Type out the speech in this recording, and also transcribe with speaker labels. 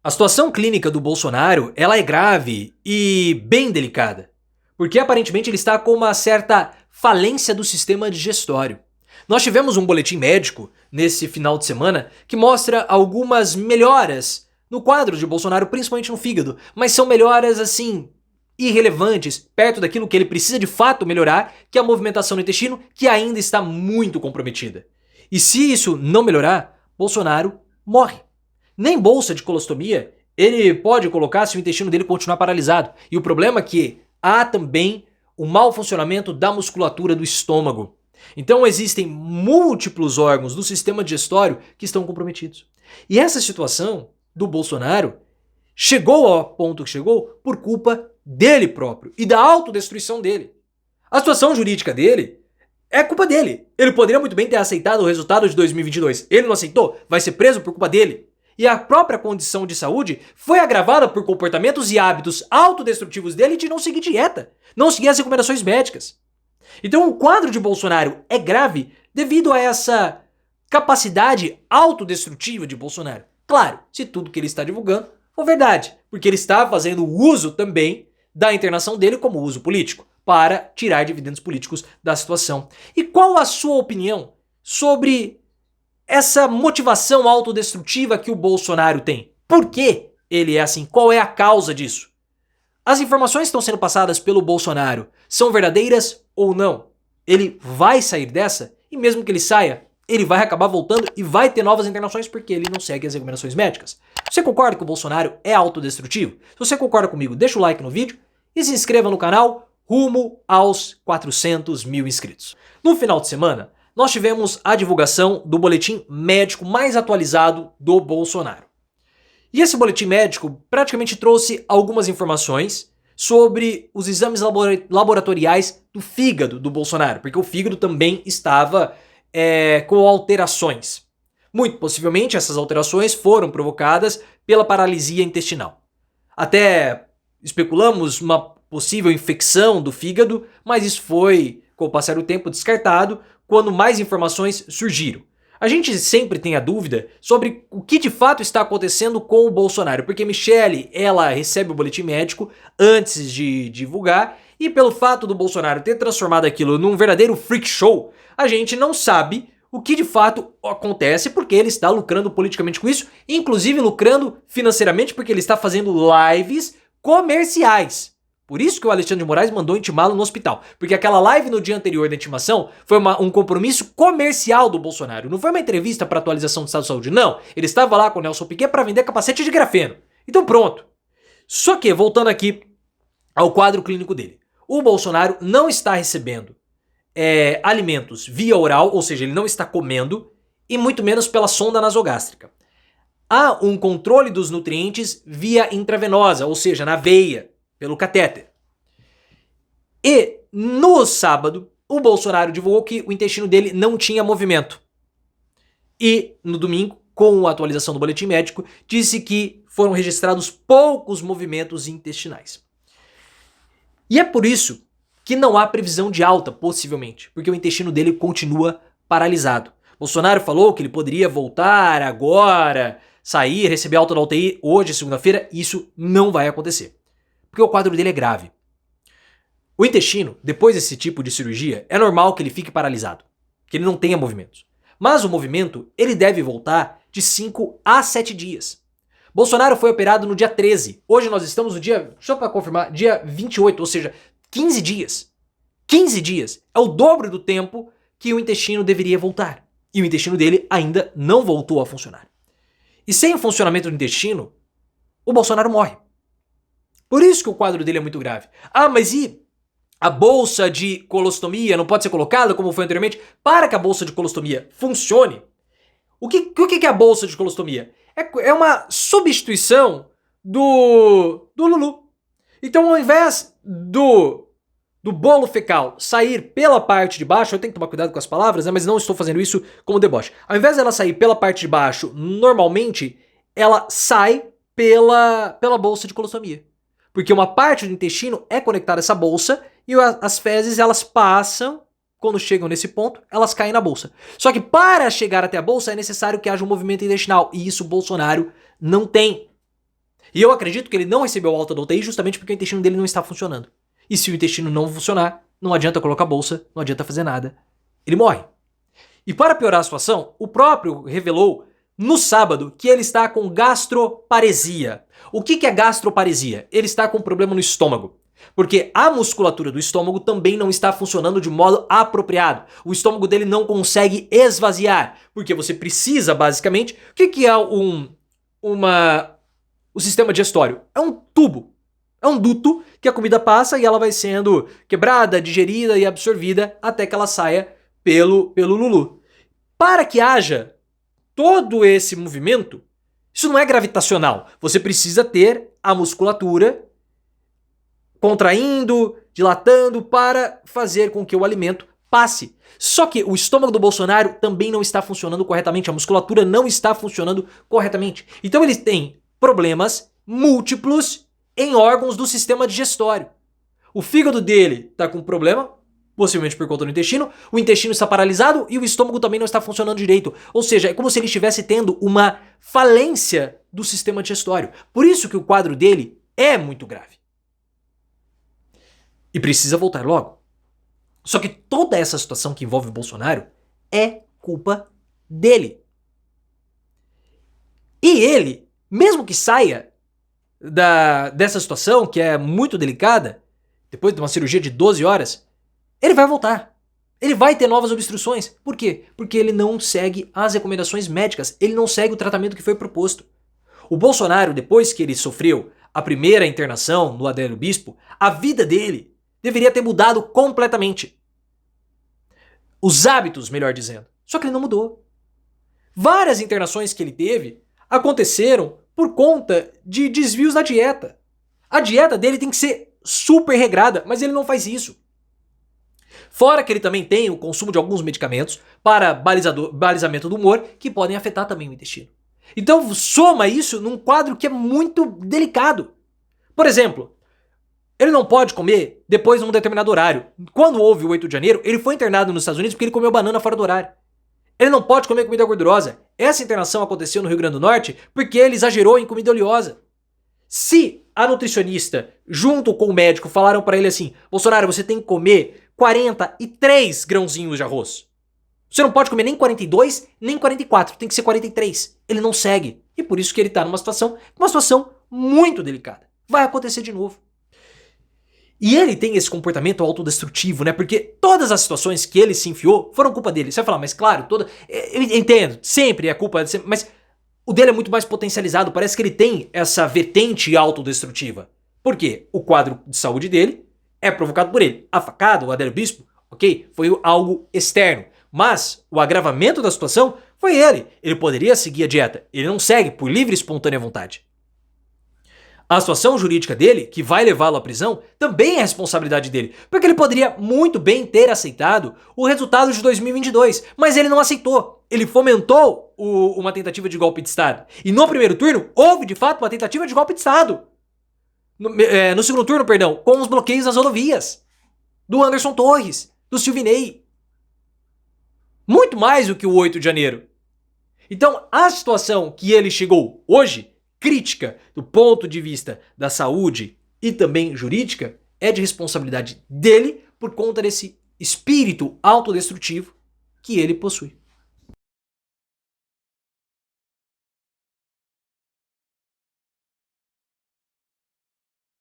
Speaker 1: A situação clínica do Bolsonaro, ela é grave e bem delicada, porque aparentemente ele está com uma certa falência do sistema digestório. Nós tivemos um boletim médico nesse final de semana que mostra algumas melhoras no quadro de Bolsonaro, principalmente no fígado, mas são melhoras assim irrelevantes, perto daquilo que ele precisa de fato melhorar, que é a movimentação no intestino, que ainda está muito comprometida. E se isso não melhorar, Bolsonaro morre. Nem bolsa de colostomia ele pode colocar se o intestino dele continuar paralisado. E o problema é que há também o mau funcionamento da musculatura do estômago. Então existem múltiplos órgãos do sistema digestório que estão comprometidos. E essa situação do Bolsonaro chegou ao ponto que chegou por culpa dele próprio e da autodestruição dele. A situação jurídica dele é culpa dele. Ele poderia muito bem ter aceitado o resultado de 2022. Ele não aceitou, vai ser preso por culpa dele. E a própria condição de saúde foi agravada por comportamentos e hábitos autodestrutivos dele de não seguir dieta, não seguir as recomendações médicas. Então o quadro de Bolsonaro é grave devido a essa capacidade autodestrutiva de Bolsonaro. Claro, se tudo que ele está divulgando for verdade, porque ele está fazendo uso também da internação dele como uso político, para tirar dividendos políticos da situação. E qual a sua opinião sobre essa motivação autodestrutiva que o Bolsonaro tem? Por que ele é assim? Qual é a causa disso? As informações que estão sendo passadas pelo Bolsonaro são verdadeiras ou não? Ele vai sair dessa? E mesmo que ele saia, ele vai acabar voltando e vai ter novas internações porque ele não segue as recomendações médicas. Você concorda que o Bolsonaro é autodestrutivo? Se você concorda comigo, deixa o like no vídeo e se inscreva no canal rumo aos 400 mil inscritos. No final de semana, nós tivemos a divulgação do boletim médico mais atualizado do Bolsonaro. E esse boletim médico praticamente trouxe algumas informações sobre os exames laboratoriais do fígado do Bolsonaro, porque o fígado também estava com alterações. Muito possivelmente essas alterações foram provocadas pela paralisia intestinal. Até especulamos uma possível infecção do fígado, mas isso foi, com o passar do tempo, descartado quando mais informações surgiram. A gente sempre tem a dúvida sobre o que de fato está acontecendo com o Bolsonaro, porque Michele, ela recebe o boletim médico antes de divulgar, e pelo fato do Bolsonaro ter transformado aquilo num verdadeiro freak show, a gente não sabe o que de fato acontece, porque ele está lucrando politicamente com isso, inclusive lucrando financeiramente porque ele está fazendo lives comerciais. Por isso que o Alexandre de Moraes mandou intimá-lo no hospital. Porque aquela live no dia anterior da intimação foi um compromisso comercial do Bolsonaro. Não foi uma entrevista para atualização do estado de saúde, não. Ele estava lá com o Nelson Piquet para vender capacete de grafeno. Então pronto. Só que, voltando aqui ao quadro clínico dele. O Bolsonaro não está recebendo alimentos via oral, ou seja, ele não está comendo, e muito menos pela sonda nasogástrica. Há um controle dos nutrientes via intravenosa, ou seja, na veia, pelo catéter. E no sábado, o Bolsonaro divulgou que o intestino dele não tinha movimento. E no domingo, com a atualização do boletim médico, disse que foram registrados poucos movimentos intestinais. E é por isso que não há previsão de alta, possivelmente, porque o intestino dele continua paralisado. Bolsonaro falou que ele poderia voltar agora, sair, receber alta da UTI hoje, segunda-feira. Isso não vai acontecer, porque o quadro dele é grave. O intestino, depois desse tipo de cirurgia, é normal que ele fique paralisado, que ele não tenha movimentos. Mas o movimento, ele deve voltar de 5 a 7 dias. Bolsonaro foi operado no dia 13. Hoje nós estamos no dia, só para confirmar, dia 28, ou seja, 15 dias. 15 dias é o dobro do tempo que o intestino deveria voltar. E o intestino dele ainda não voltou a funcionar. E sem o funcionamento do intestino, o Bolsonaro morre. Por isso que o quadro dele é muito grave. Ah, mas e a bolsa de colostomia não pode ser colocada como foi anteriormente? Para que a bolsa de colostomia funcione, o que é a bolsa de colostomia? É uma substituição do Lulu. Então, ao invés do bolo fecal sair pela parte de baixo, eu tenho que tomar cuidado com as palavras, né, mas não estou fazendo isso como deboche. Ao invés dela sair pela parte de baixo, normalmente, ela sai pela bolsa de colostomia. Porque uma parte do intestino é conectada a essa bolsa e as fezes, elas passam, quando chegam nesse ponto, elas caem na bolsa. Só que para chegar até a bolsa é necessário que haja um movimento intestinal, e isso o Bolsonaro não tem. E eu acredito que ele não recebeu alta da UTI justamente porque o intestino dele não está funcionando. E se o intestino não funcionar, não adianta colocar bolsa, não adianta fazer nada. Ele morre. E para piorar a situação, o próprio revelou no sábado que ele está com gastroparesia. O que é gastroparesia? Ele está com problema no estômago. Porque a musculatura do estômago também não está funcionando de modo apropriado. O estômago dele não consegue esvaziar. Porque você precisa, basicamente... O que é o sistema digestório? É um tubo. É um duto que a comida passa e ela vai sendo quebrada, digerida e absorvida até que ela saia pelo Lulu. Para que haja todo esse movimento, isso não é gravitacional. Você precisa ter a musculatura contraindo, dilatando para fazer com que o alimento passe. Só que o estômago do Bolsonaro também não está funcionando corretamente, a musculatura não está funcionando corretamente. Então ele tem problemas múltiplos em órgãos do sistema digestório. O fígado dele está com problema, possivelmente por conta do intestino, o intestino está paralisado e o estômago também não está funcionando direito. Ou seja, é como se ele estivesse tendo uma falência do sistema digestório. Por isso que o quadro dele é muito grave. E precisa voltar logo. Só que toda essa situação que envolve o Bolsonaro é culpa dele. E ele, mesmo que saia dessa situação, que é muito delicada, depois de uma cirurgia de 12 horas, ele vai voltar. Ele vai ter novas obstruções. Por quê? Porque ele não segue as recomendações médicas. Ele não segue o tratamento que foi proposto. O Bolsonaro, depois que ele sofreu a primeira internação no Adélio Bispo, a vida dele deveria ter mudado completamente. Os hábitos, melhor dizendo. Só que ele não mudou. Várias internações que ele teve aconteceram por conta de desvios na dieta. A dieta dele tem que ser super regrada, mas ele não faz isso. Fora que ele também tem o consumo de alguns medicamentos para balizamento do humor que podem afetar também o intestino. Então soma isso num quadro que é muito delicado. Por exemplo, ele não pode comer depois de um determinado horário. Quando houve o 8 de janeiro, ele foi internado nos Estados Unidos porque ele comeu banana fora do horário. Ele não pode comer comida gordurosa. Essa internação aconteceu no Rio Grande do Norte porque ele exagerou em comida oleosa. Se a nutricionista, junto com o médico, falaram para ele assim: Bolsonaro, você tem que comer 43 grãozinhos de arroz. Você não pode comer nem 42, nem 44, tem que ser 43. Ele não segue. E por isso que ele tá numa situação muito delicada. Vai acontecer de novo. E ele tem esse comportamento autodestrutivo, né? Porque todas as situações que ele se enfiou foram culpa dele. Você vai falar, mas claro, eu entendo, sempre é culpa, mas o dele é muito mais potencializado. Parece que ele tem essa vertente autodestrutiva. Por quê? O quadro de saúde dele é provocado por ele. A facada, o Adélio Bispo, ok? Foi algo externo. Mas o agravamento da situação foi ele. Ele poderia seguir a dieta. Ele não segue por livre e espontânea vontade. A situação jurídica dele, que vai levá-lo à prisão, também é responsabilidade dele, porque ele poderia muito bem ter aceitado o resultado de 2022, mas ele não aceitou. Ele fomentou uma tentativa de golpe de Estado. E no primeiro turno, houve de fato uma tentativa de golpe de Estado. No segundo turno, perdão, com os bloqueios nas rodovias. Do Anderson Torres, do Silvinei. Muito mais do que o 8 de janeiro. Então, a situação que ele chegou hoje, crítica do ponto de vista da saúde e também jurídica, é de responsabilidade dele por conta desse espírito autodestrutivo que ele possui.